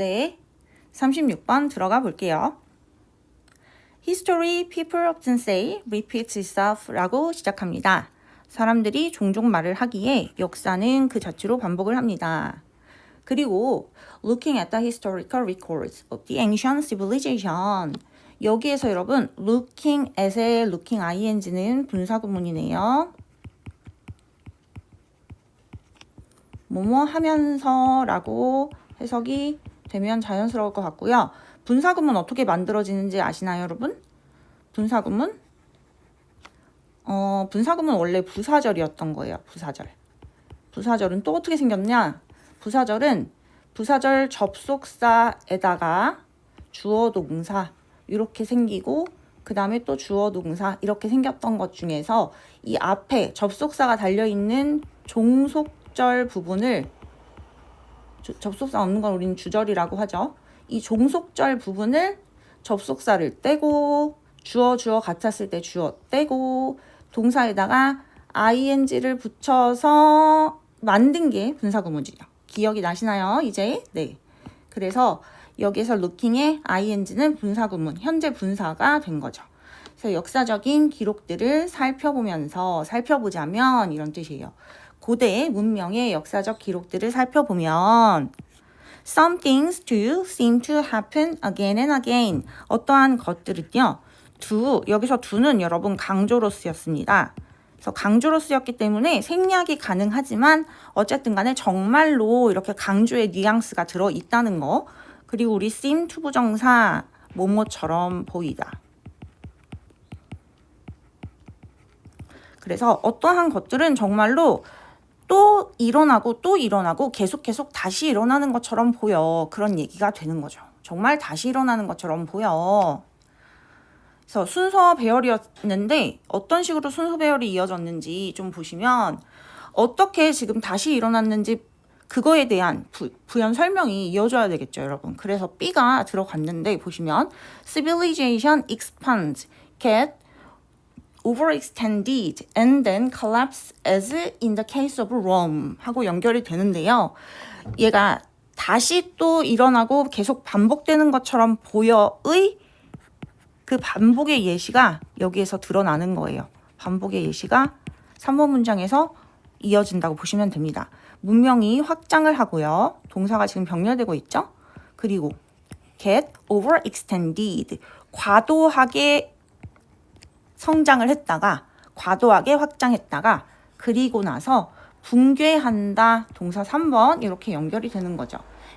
네, 36번 들어가 볼게요. History, people often say, repeats itself 라고 시작합니다. 사람들이 종종 말을 하기에 역사는 그 자체로 반복을 합니다. 그리고 looking at the historical records of the ancient civilization. 여기에서 여러분 looking at의 looking ing는 분사구문이네요. 뭐뭐 하면서 라고 해석이 되면 자연스러울 것 같고요. 분사구문 어떻게 만들어지는지 아시나요, 여러분? 분사구문? 분사구문 원래 부사절이었던 거예요. 부사절은 또 어떻게 생겼냐? 부사절은 부사절 접속사에다가 주어 동사 이렇게 생기고 그 다음에 또 주어 동사 이렇게 생겼던 것 중에서 이 앞에 접속사가 달려있는 종속절 부분을 접속사 없는 건 우리는 주절이라고 하죠. 이 종속절 부분을 접속사를 떼고 주어 같았을 때 주어 떼고 동사에다가 ing를 붙여서 만든 게 분사구문이죠. 기억이 나시나요? 이제? 네. 그래서 여기에서 looking의 ing는 분사구문, 현재 분사가 된 거죠. 그래서 역사적인 기록들을 살펴보자면 이런 뜻이에요. 고대 문명의 역사적 기록들을 살펴보면 Some things do seem to happen again and again. 어떠한 것들은요. 여기서 do는 여러분 강조로 쓰였습니다. 그래서 강조로 쓰였기 때문에 생략이 가능하지만 어쨌든 간에 정말로 이렇게 강조의 뉘앙스가 들어있다는 거. 그리고 우리 seem to 부정사 뭐뭐처럼 보이다. 그래서 어떠한 것들은 정말로 또 일어나고 계속 다시 일어나는 것처럼 보여. 그런 얘기가 되는 거죠. 정말 다시 일어나는 것처럼 보여. 그래서 순서 배열이었는데 어떤 식으로 순서 배열이 이어졌는지 좀 보시면 어떻게 지금 다시 일어났는지 그거에 대한 부연 설명이 이어져야 되겠죠, 여러분. 그래서 B가 들어갔는데 보시면 civilization expands, get overextended and then collapse as in the case of Rome 하고 연결이 되는데요. 얘가 다시 또 일어나고 계속 반복되는 것처럼 보여의 그 반복의 예시가 여기에서 드러나는 거예요. 반복의 예시가 3번 문장에서 이어진다고 보시면 됩니다. 문명이 확장을 하고요. 동사가 지금 병렬되고 있죠. 그리고 get overextended, 과도하게 성장을 했다가 과도하게 확장했다가 그리고 나서 붕괴한다. 동사 3번 이렇게 연결이 되는 거죠.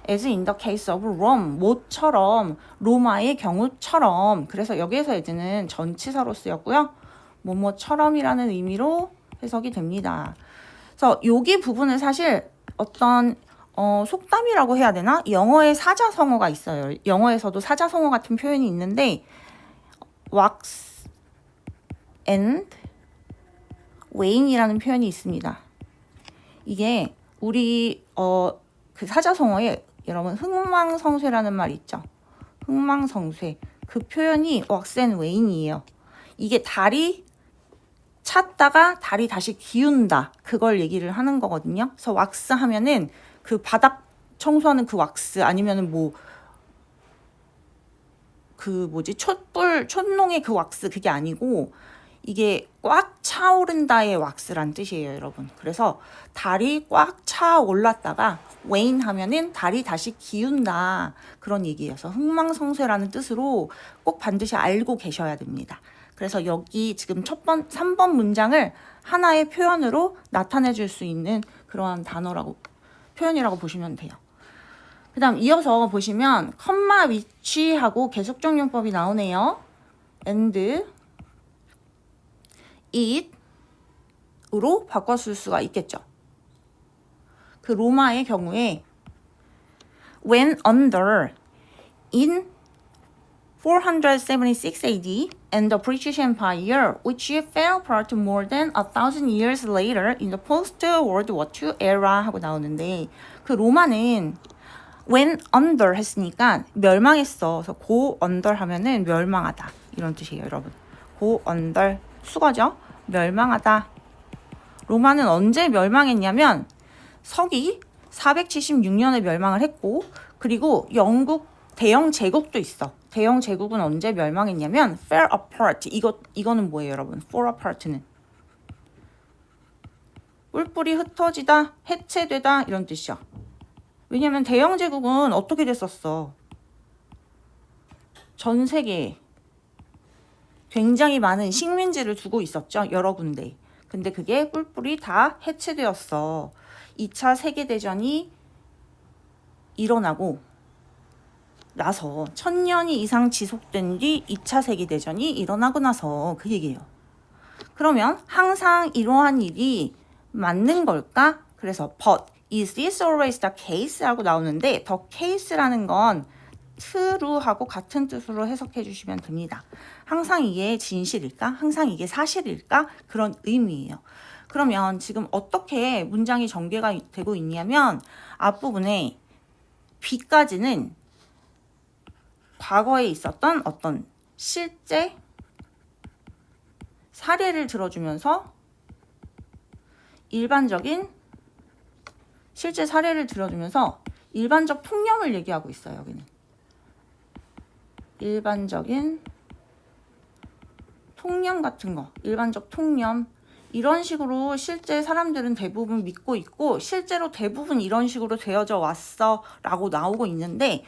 As in the case of Rome, 뭐처럼 로마의 경우처럼. 그래서 여기에서 이제는 전치사로 쓰였고요. 뭐뭐처럼이라는 의미로 해석이 됩니다. 그래서 여기 부분은 사실 어떤 속담이라고 해야 되나? 영어에 사자성어가 있어요. 영어에서도 사자성어 같은 표현이 있는데 wax and wane이라는 표현이 있습니다. 이게 우리 그 사자성어에 여러분 흥망성쇠라는 말 있죠. 흥망성쇠. 그 표현이 wax and wane이에요. 이게 달이 찼다가 달이 다시 기운다. 그걸 얘기를 하는 거거든요. 그래서 왁스 하면은 그 바닥 청소하는 그 왁스 아니면은 촛농의 그 왁스 그게 아니고 이게 꽉 차오른다의 왁스란 뜻이에요, 여러분. 그래서 달이 꽉 차 올랐다가 웨인 하면은 달이 다시 기운다. 그런 얘기여서 흥망성쇠라는 뜻으로 꼭 반드시 알고 계셔야 됩니다. 그래서 여기 지금 3번 문장을 하나의 표현으로 나타내 줄 수 있는 그러한 표현이라고 보시면 돼요. 그 다음 이어서 보시면 컴마 위치하고 계속적용법이 나오네요. and it으로 바꿨을 수가 있겠죠. 그 로마의 경우에 when under in 476 AD and the British Empire, which fell apart more than 1,000 years later in the post-World War II era 하고 나오는데 그 로마는 when under 했으니까 멸망했어. 그래서 go under 하면은 멸망하다 이런 뜻이에요, 여러분. go under 수거죠. 멸망하다. 로마는 언제 멸망했냐면 서기 476년에 멸망을 했고, 그리고 영국 대영 제국도 있어. 대영 제국은 언제 멸망했냐면 fell apart. 이거는 뭐예요, 여러분? fall apart는 뿔뿔이 흩어지다, 해체되다 이런 뜻이야. 왜냐면 대영 제국은 어떻게 됐었어? 전 세계에 굉장히 많은 식민지를 두고 있었죠, 여러 군데. 근데 그게 뿔뿔이 다 해체되었어. 2차 세계대전이 일어나고 나서 1000년이 이상 지속된 뒤 2차 세계대전이 일어나고 나서 그 얘기예요. 그러면 항상 이러한 일이 맞는 걸까? 그래서 but is this always the case? 라고 나오는데 the case라는 건 true하고 같은 뜻으로 해석해 주시면 됩니다. 항상 이게 진실일까? 항상 이게 사실일까? 그런 의미예요. 그러면 지금 어떻게 문장이 전개가 되고 있냐면 앞부분에 B까지는 과거에 있었던 어떤 실제 사례를 들어주면서 실제 사례를 들어주면서 일반적 통념을 얘기하고 있어요. 여기는 일반적인 통념 같은 거, 일반적 통념 이런 식으로 실제 사람들은 대부분 믿고 있고 실제로 대부분 이런 식으로 되어져 왔어 라고 나오고 있는데,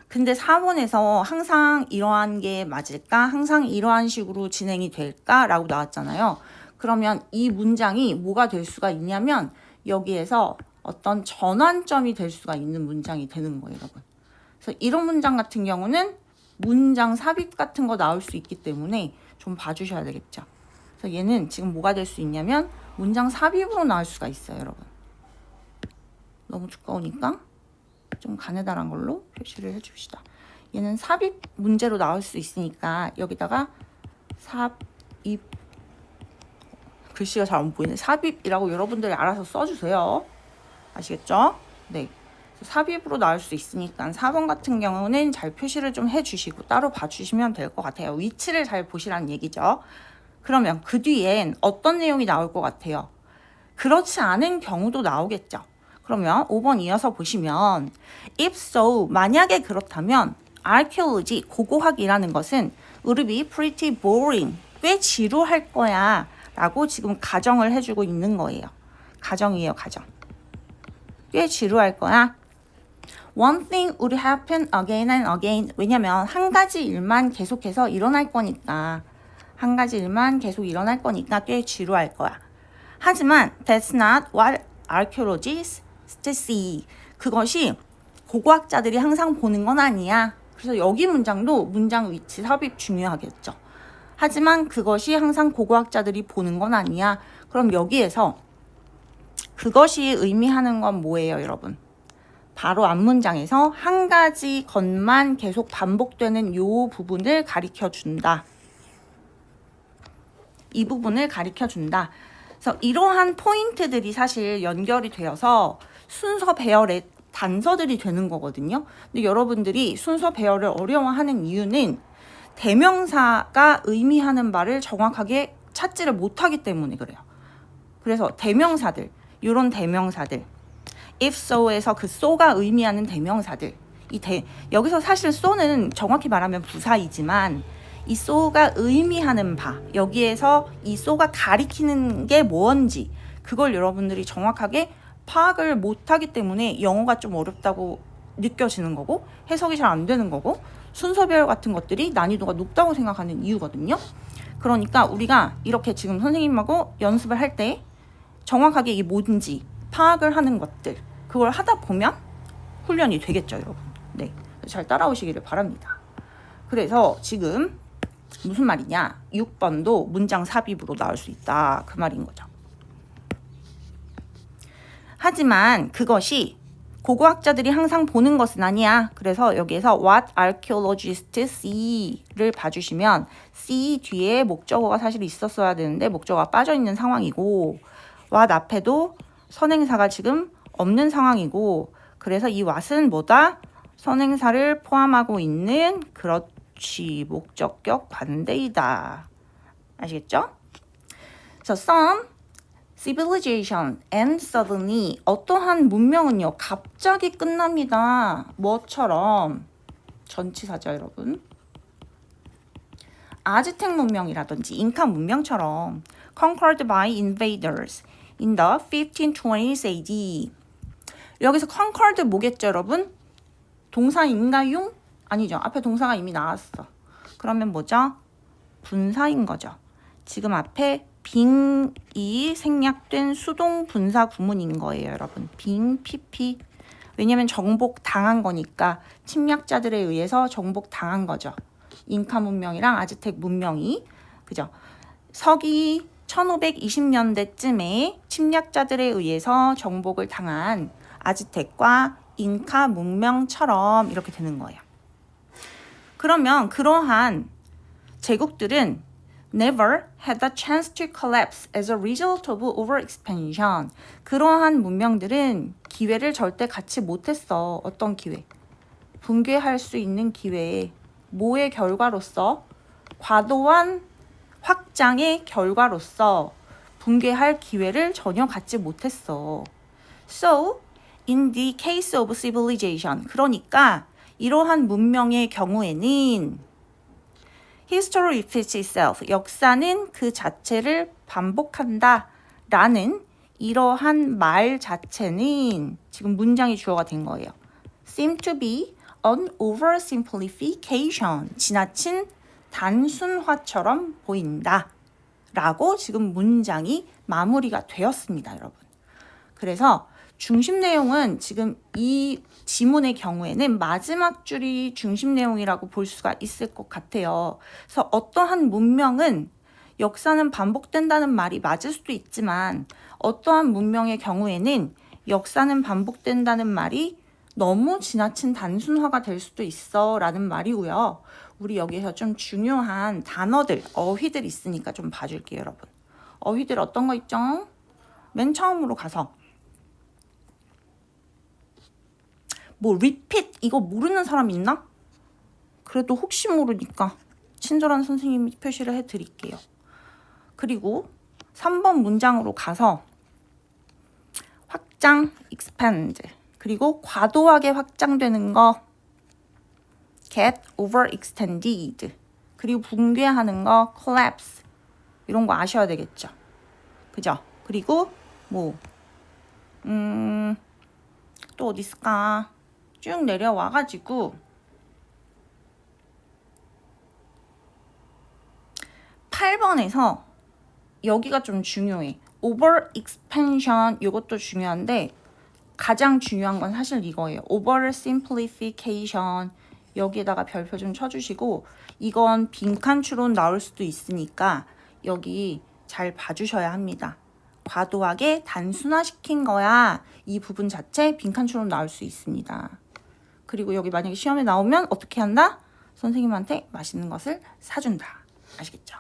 근데 4번에서 항상 이러한 게 맞을까? 항상 이러한 식으로 진행이 될까? 라고 나왔잖아요. 그러면 이 문장이 뭐가 될 수가 있냐면 여기에서 어떤 전환점이 될 수가 있는 문장이 되는 거예요, 여러분. 그래서 이런 문장 같은 경우는 문장 삽입 같은 거 나올 수 있기 때문에 좀 봐주셔야 되겠죠. 그래서 얘는 지금 뭐가 될 수 있냐면 문장 삽입으로 나올 수가 있어요, 여러분. 너무 두꺼우니까 좀 가느다란 걸로 표시를 해줍시다. 얘는 삽입 문제로 나올 수 있으니까 여기다가 삽입, 글씨가 잘 안 보이네. 삽입이라고 여러분들이 알아서 써주세요. 아시겠죠? 네. 삽입으로 나올 수 있으니까 4번 같은 경우는 잘 표시를 좀 해주시고 따로 봐주시면 될 것 같아요. 위치를 잘 보시라는 얘기죠. 그러면 그 뒤엔 어떤 내용이 나올 것 같아요? 그렇지 않은 경우도 나오겠죠. 그러면 5번 이어서 보시면 if so, 만약에 그렇다면 archaeology, 고고학이라는 것은 would be pretty boring, 꽤 지루할 거야 라고 지금 가정을 해주고 있는 거예요. 가정이에요, 가정. 꽤 지루할 거야. One thing would happen again and again. 왜냐면 한 가지 일만 계속해서 일어날 거니까. 한 가지 일만 계속 일어날 거니까 꽤 지루할 거야. 하지만 that's not what archaeologists see. 그것이 고고학자들이 항상 보는 건 아니야. 그래서 여기 문장도 문장 위치 삽입 중요하겠죠. 하지만 그것이 항상 고고학자들이 보는 건 아니야. 그럼 여기에서 그것이 의미하는 건 뭐예요, 여러분? 바로 앞문장에서 한 가지 것만 계속 반복되는 요 부분을 가리켜 준다. 이 부분을 가리켜 준다. 그래서 이러한 포인트들이 사실 연결이 되어서 순서 배열의 단서들이 되는 거거든요. 근데 여러분들이 순서 배열을 어려워하는 이유는 대명사가 의미하는 바를 정확하게 찾지를 못하기 때문에 그래요. 그래서 대명사들, 이런 대명사들, if so에서 그 so가 의미하는 대명사들, 여기서 사실 so는 정확히 말하면 부사이지만 이 so가 의미하는 바, 여기에서 이 so가 가리키는 게 뭔지 그걸 여러분들이 정확하게 파악을 못하기 때문에 영어가 좀 어렵다고 느껴지는 거고 해석이 잘 안 되는 거고 순서별 같은 것들이 난이도가 높다고 생각하는 이유거든요. 그러니까 우리가 이렇게 지금 선생님하고 연습을 할 때 정확하게 이게 뭔지 파악을 하는 것들, 그걸 하다 보면 훈련이 되겠죠, 여러분. 네, 잘 따라오시기를 바랍니다. 그래서 지금 무슨 말이냐? 6번도 문장 삽입으로 나올 수 있다, 그 말인 거죠. 하지만 그것이 고고학자들이 항상 보는 것은 아니야. 그래서 여기에서 what archaeologists see를 봐주시면 see 뒤에 목적어가 사실 있었어야 되는데 목적어가 빠져있는 상황이고 what 앞에도 선행사가 지금 없는 상황이고, 그래서 이 what은 뭐다? 선행사를 포함하고 있는, 그렇지, 목적격 관대이다. 아시겠죠? 그래서 some civilization and suddenly 어떠한 문명은요 갑자기 끝납니다. 뭐처럼? 전치사죠 여러분. 아즈텍 문명이라든지 잉카 문명처럼 conquered by invaders in the 1520s AD. 여기서 conquered 뭐겠죠 여러분? 동사인가용? 아니죠. 앞에 동사가 이미 나왔어. 그러면 뭐죠? 분사인 거죠. 지금 앞에 빙이 생략된 수동 분사 구문인 거예요 여러분. 빙, pp. 왜냐면 정복 당한 거니까 침략자들에 의해서 정복 당한 거죠. 잉카 문명이랑 아즈텍 문명이. 그죠? 서기 1520년대쯤에 침략자들에 의해서 정복을 당한 아즈텍과 잉카 문명처럼 이렇게 되는 거예요. 그러면 그러한 제국들은 never had the chance to collapse as a result of overexpansion. 그러한 문명들은 기회를 절대 갖지 못했어. 어떤 기회? 붕괴할 수 있는 기회에 뭐의 결과로서? 과도한 확장의 결과로서 붕괴할 기회를 전혀 갖지 못했어. So, in the case of civilization, 그러니까 이러한 문명의 경우에는 history repeats itself, 역사는 그 자체를 반복한다 라는 이러한 말 자체는 지금 문장이 주어가 된 거예요. seem to be an oversimplification, 지나친 단순화처럼 보인다 라고 지금 문장이 마무리가 되었습니다 여러분. 그래서 중심 내용은 지금 이 지문의 경우에는 마지막 줄이 중심 내용이라고 볼 수가 있을 것 같아요. 그래서 어떠한 문명은 역사는 반복된다는 말이 맞을 수도 있지만 어떠한 문명의 경우에는 역사는 반복된다는 말이 너무 지나친 단순화가 될 수도 있어 라는 말이고요. 우리 여기서 좀 중요한 단어들, 어휘들 있으니까 좀 봐줄게요 여러분. 어휘들 어떤 거 있죠? 맨 처음으로 가서 뭐 repeat 이거 모르는 사람 있나? 그래도 혹시 모르니까 친절한 선생님이 표시를 해드릴게요. 그리고 3번 문장으로 가서 확장, expand, 그리고 과도하게 확장되는 거 get overextended, 그리고 붕괴하는 거 collapse, 이런 거 아셔야 되겠죠. 그죠? 그리고 뭐 또 어디 있을까? 쭉 내려와가지고 8번에서 여기가 좀 중요해. over expansion 이것도 중요한데 가장 중요한 건 사실 이거예요. over simplification 여기에다가 별표 좀 쳐주시고 이건 빈칸 추론 나올 수도 있으니까 여기 잘 봐주셔야 합니다. 과도하게 단순화시킨 거야. 이 부분 자체 빈칸 추론 나올 수 있습니다. 그리고 여기 만약에 시험에 나오면 어떻게 한다? 선생님한테 맛있는 것을 사준다. 아시겠죠?